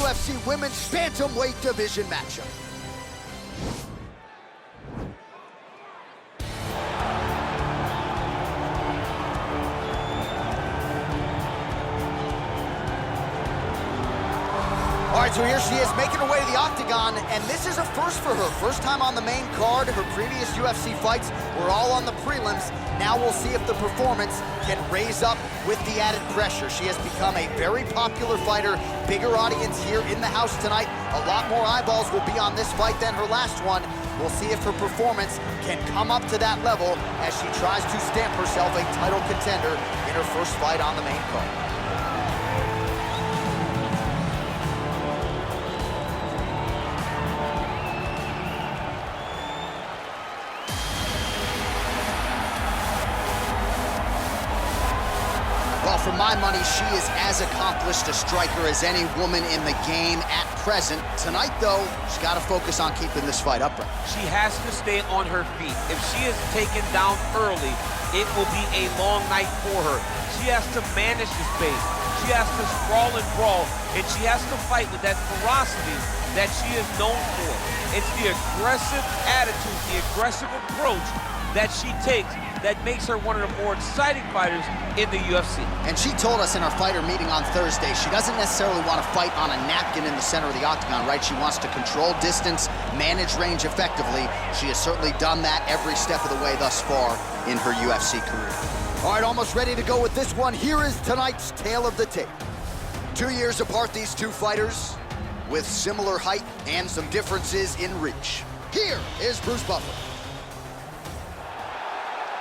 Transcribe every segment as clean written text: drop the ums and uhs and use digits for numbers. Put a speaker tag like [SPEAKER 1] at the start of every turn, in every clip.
[SPEAKER 1] UFC Women's Bantamweight Division matchup. All right, so here she is making her way to the octagon, and this is a first for her. First time on the main card. Her previous UFC fights were all on the prelims. Now we'll see if the performance can raise up with the added pressure. She has become a very popular fighter. Bigger audience here in the house tonight. A lot more eyeballs will be on this fight than her last one. We'll see if her performance can come up to that level as she tries to stamp herself a title contender in her first fight on the main card. Well, for my money, she is as accomplished a striker as any woman in the game at present. Tonight, though, she's got to focus on keeping this fight upright.
[SPEAKER 2] She has to stay on her feet. If she is taken down early, it will be a long night for her. She has to manage the space. She has to sprawl and brawl, and she has to fight with that ferocity that she is known for. It's the aggressive attitude, the aggressive approach that she takes that makes her one of the more exciting fighters in the UFC.
[SPEAKER 1] And she told us in our fighter meeting on Thursday, she doesn't necessarily want to fight on a napkin in the center of the octagon, right? She wants to control distance, manage range effectively. She has certainly done that every step of the way thus far in her UFC career. All right, almost ready to go with this one. Here is tonight's tale of the tape. 2 years apart, these two fighters with similar height and some differences in reach. Here is Bruce Buffer.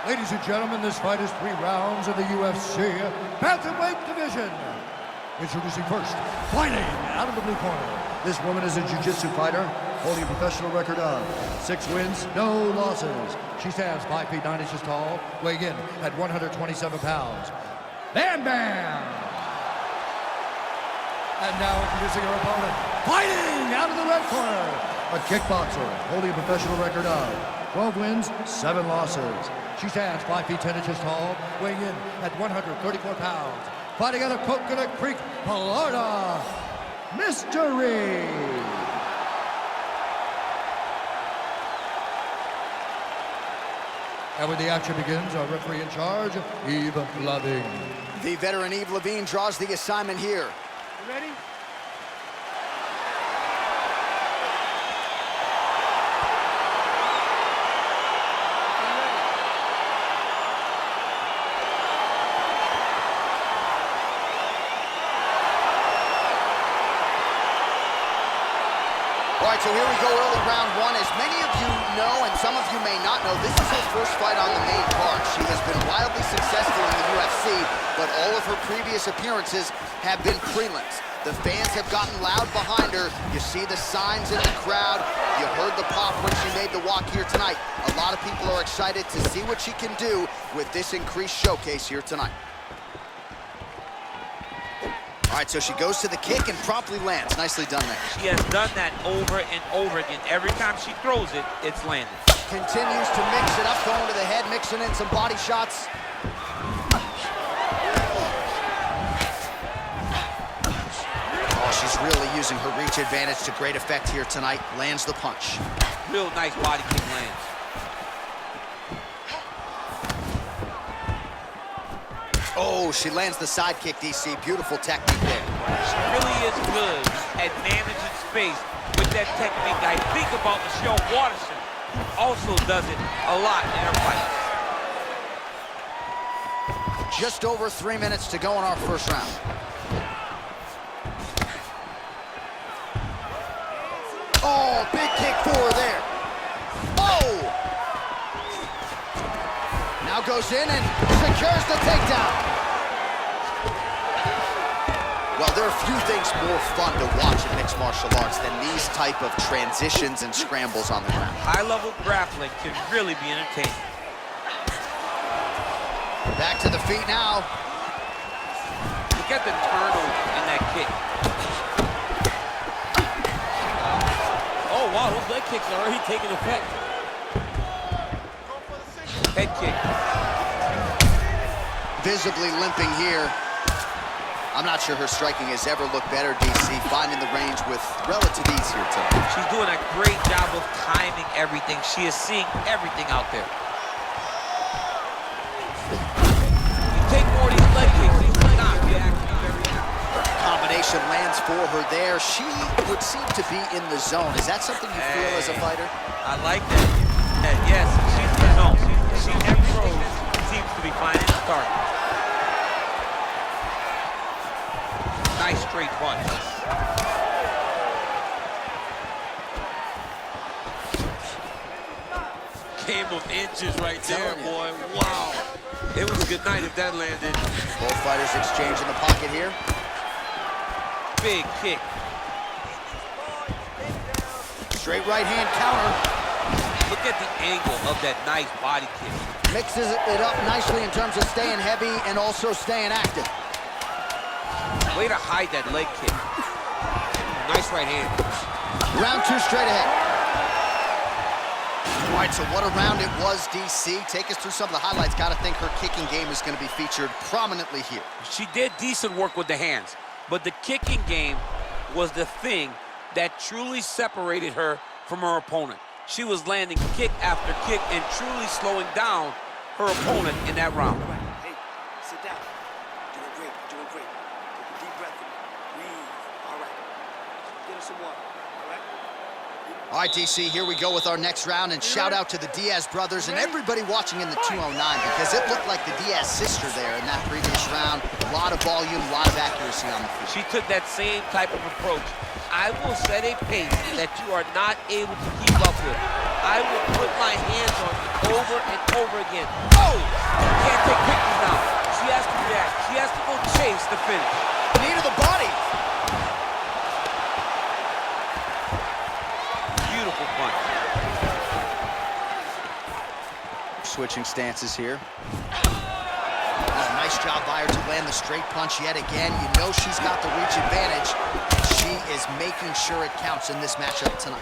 [SPEAKER 3] Ladies and gentlemen, this fight is 3 rounds in the UFC Bantamweight Division. Introducing first, fighting out of the blue corner. This woman is a jiu-jitsu fighter, holding a professional record of 6 wins, no losses. She stands 5 feet 9 inches tall, weighing in at 127 pounds. Bam Bam! And now introducing her opponent, fighting out of the red corner. A kickboxer, holding a professional record of 12 wins, 7 losses. She stands 5 feet 10 inches tall, weighing in at 134 pounds. Fighting out of Coconut Creek, Florida, Mystery. And when the action begins, our referee in charge, Eve Loving.
[SPEAKER 1] The veteran Eve Levine draws the assignment here.
[SPEAKER 2] You ready?
[SPEAKER 1] All right, so here we go, early round 1. As many of you know, and some of you may not know, this is her first fight on the main card. She has been wildly successful in the UFC, but all of her previous appearances have been prelims. The fans have gotten loud behind her. You see the signs in the crowd. You heard the pop when she made the walk here tonight. A lot of people are excited to see what she can do with this increased showcase here tonight. All right, so she goes to the kick and promptly lands. Nicely done there.
[SPEAKER 2] She has done that over and over again. Every time she throws it, it's landed.
[SPEAKER 1] Continues to mix it up, going to the head, mixing in some body shots. Oh, she's really using her reach advantage to great effect here tonight. Lands the punch.
[SPEAKER 2] Real nice body kick lands.
[SPEAKER 1] Oh, she lands the side kick, DC. Beautiful technique there.
[SPEAKER 2] She really is good at managing space with that technique. I think about Michelle Waterson also does it a lot in her fights.
[SPEAKER 1] Just over 3 minutes to go in our first round. Oh, big kick for her there. Oh! Now goes in and secures the takedown. Well, there are few things more fun to watch in mixed martial arts than these type of transitions and scrambles on the ground.
[SPEAKER 2] High-level grappling can really be entertaining.
[SPEAKER 1] Back to the feet now.
[SPEAKER 2] Look at the turnover in that kick. Oh, wow, those leg kicks are already taking effect. Head kick.
[SPEAKER 1] Visibly limping here. I'm not sure her striking has ever looked better, DC, finding the range with relative ease here tonight.
[SPEAKER 2] She's doing a great job of timing everything. She is seeing everything out there. You take more of these leg kicks, these not reacting very well.
[SPEAKER 1] Combination lands for her there. She would seem to be in the zone. Is that something you feel as a fighter?
[SPEAKER 2] I like that. Yes, she's in the zone. Every road seems to be finding the target. Nice straight punch. Game of inches right there, boy. Wow. It was a good night if that landed.
[SPEAKER 1] Both fighters exchange in the pocket here.
[SPEAKER 2] Big kick.
[SPEAKER 1] Straight right hand counter.
[SPEAKER 2] Look at the angle of that nice body kick.
[SPEAKER 1] Mixes it up nicely in terms of staying heavy and also staying active.
[SPEAKER 2] Way to hide that leg kick. Nice right hand.
[SPEAKER 1] Round 2 straight ahead. All right, so what a round it was, DC. Take us through some of the highlights. Got to think her kicking game is going to be featured prominently here.
[SPEAKER 2] She did decent work with the hands, but the kicking game was the thing that truly separated her from her opponent. She was landing kick after kick and truly slowing down her opponent in that round.
[SPEAKER 4] All right, hey, sit down. Doing great, doing great. Take a deep breath in. Breathe. All right. Get us some water, all right?
[SPEAKER 1] All right, DC, here we go with our next round, and shout out to the Diaz brothers and everybody watching in the 209, because it looked like the Diaz sister there in that previous round. A lot of volume, a lot of accuracy on the feet.
[SPEAKER 2] She took that same type of approach. I will set a pace that you are not able to keep up with. I will put my hands on you over and over again. Oh! Can't take pictures now. She has to react. She has to go chase the finish.
[SPEAKER 1] Knee to the body.
[SPEAKER 2] Beautiful punch.
[SPEAKER 1] Switching stances here. Oh, nice job by her to land the straight punch yet again. You know she's got the reach advantage. She is making sure it counts in this matchup tonight.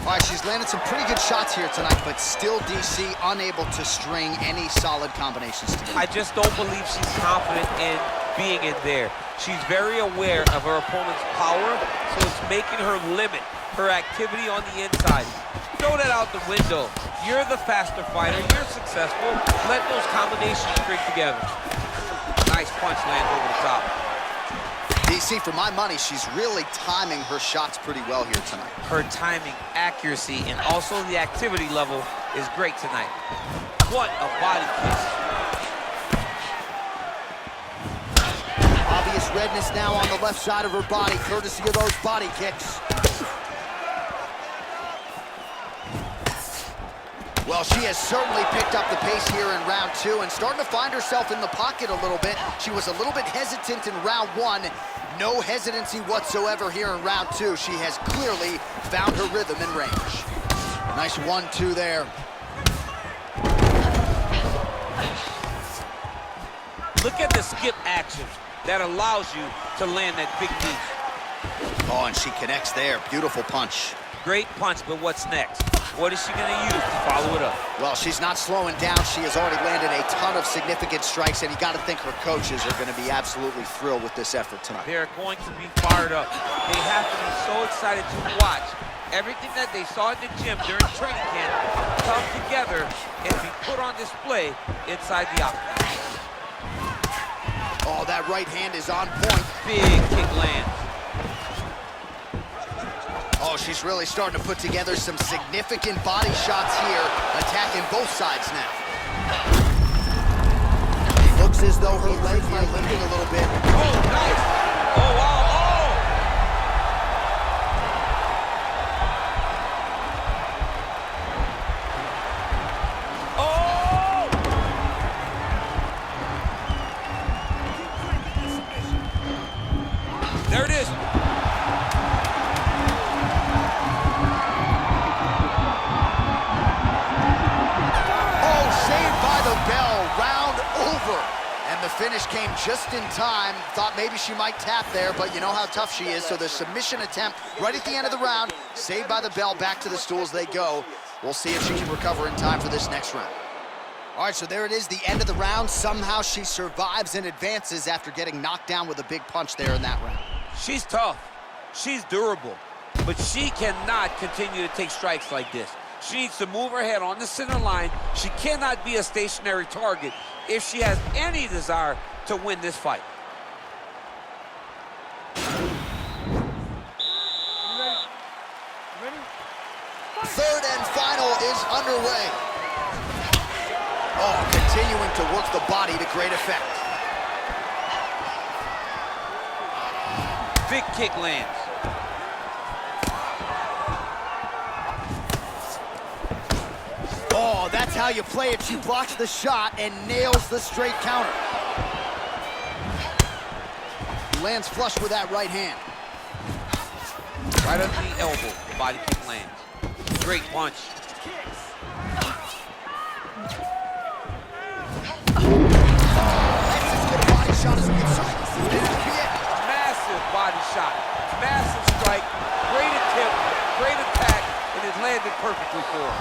[SPEAKER 1] All right, she's landed some pretty good shots here tonight, but still, DC, unable to string any solid combinations together.
[SPEAKER 2] I just don't believe she's confident in being in there. She's very aware of her opponent's power, so it's making her limit her activity on the inside. Throw that out the window. You're the faster fighter. You're successful. Let those combinations string together. Nice punch lands over the top.
[SPEAKER 1] DC, for my money, she's really timing her shots pretty well here tonight.
[SPEAKER 2] Her timing, accuracy, and also the activity level is great tonight. What a body kick.
[SPEAKER 1] Obvious redness now on the left side of her body, courtesy of those body kicks. Well, she has certainly picked up the pace here in round 2 and starting to find herself in the pocket a little bit. She was a little bit hesitant in round 1. No hesitancy whatsoever here in round 2. She has clearly found her rhythm and range. Nice 1-2 there.
[SPEAKER 2] Look at the skip action that allows you to land that big knee.
[SPEAKER 1] Oh, and she connects there. Beautiful punch.
[SPEAKER 2] Great punch, but what's next? What is she going to use to follow it up?
[SPEAKER 1] Well, she's not slowing down. She has already landed a ton of significant strikes, and you got to think her coaches are going to be absolutely thrilled with this effort tonight.
[SPEAKER 2] They're going to be fired up. They have to be so excited to watch everything that they saw in the gym during training camp come together and be put on display inside the octagon.
[SPEAKER 1] Oh, that right hand is on point.
[SPEAKER 2] Big kick lands.
[SPEAKER 1] Oh, she's really starting to put together some significant body shots here, attacking both sides now. Looks as though her legs are limping a little bit.
[SPEAKER 2] Oh, nice. Oh, wow. There it is.
[SPEAKER 1] Oh, saved by the bell, round over. And the finish came just in time. Thought maybe she might tap there, but you know how tough she is. So the submission attempt right at the end of the round, saved by the bell, back to the stools they go. We'll see if she can recover in time for this next round. All right, so there it is, the end of the round. Somehow she survives and advances after getting knocked down with a big punch there in that round.
[SPEAKER 2] She's tough. She's durable, but she cannot continue to take strikes like this. She needs to move her head on the center line. She cannot be a stationary target if she has any desire to win this fight.
[SPEAKER 1] Third and final is underway. Oh, continuing to work the body to great effect.
[SPEAKER 2] Big kick lands.
[SPEAKER 1] Oh, that's how you play it. She blocks the shot and nails the straight counter. Lands flush with that right hand.
[SPEAKER 2] Right under the elbow, the body kick lands. Great punch.
[SPEAKER 1] That's as good a body shot as we can see. This could be it.
[SPEAKER 2] Massive body shot. Massive strike. Great attempt. Great attack. And it landed perfectly for her.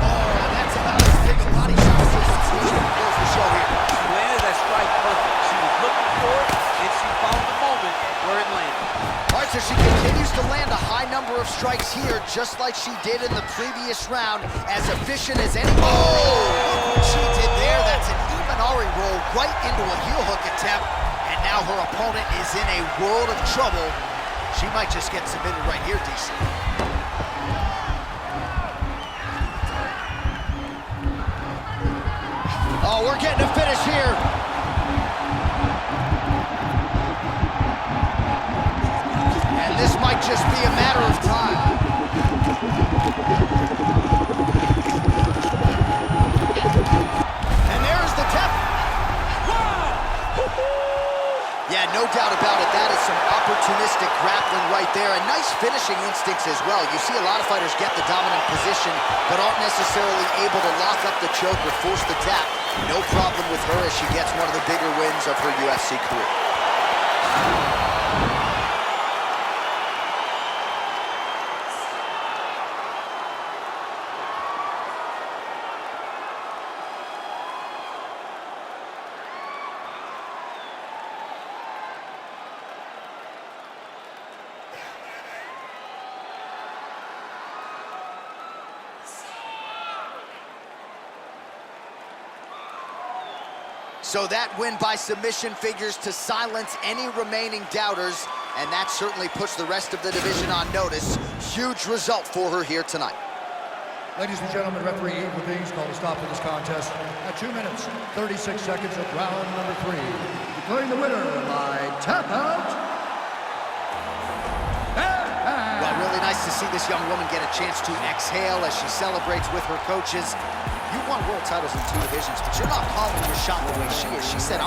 [SPEAKER 1] Oh, that's about as big a body shot as we can close the show here.
[SPEAKER 2] She landed that strike perfect. She was looking for it, and she found the moment where it landed.
[SPEAKER 1] All right, so she continues to land a high number of strikes here, just like she did in the previous round, as efficient as any. Oh, look what she did there. That's an Imanari roll right into a heel hook attempt, and now her opponent is in a world of trouble. She might just get submitted right here, DC. Oh, we're getting a finish here. This might just be a matter of time. And there's the tap. Yeah, no doubt about it. That is some opportunistic grappling right there, and nice finishing instincts as well. You see a lot of fighters get the dominant position, but aren't necessarily able to lock up the choke or force the tap. No problem with her as she gets one of the bigger wins of her UFC career. So that win by submission figures to silence any remaining doubters, and that certainly puts the rest of the division on notice. Huge result for her here tonight.
[SPEAKER 3] Ladies and gentlemen, referee Eagle Things called a stop to this contest at 2 minutes, 36 seconds of round number 3. Declaring the winner by tap out.
[SPEAKER 1] Well, really nice to see this young woman get a chance to exhale as she celebrates with her coaches. You won world titles in 2 divisions, but you're not calling your shot the way she is. She said, I'm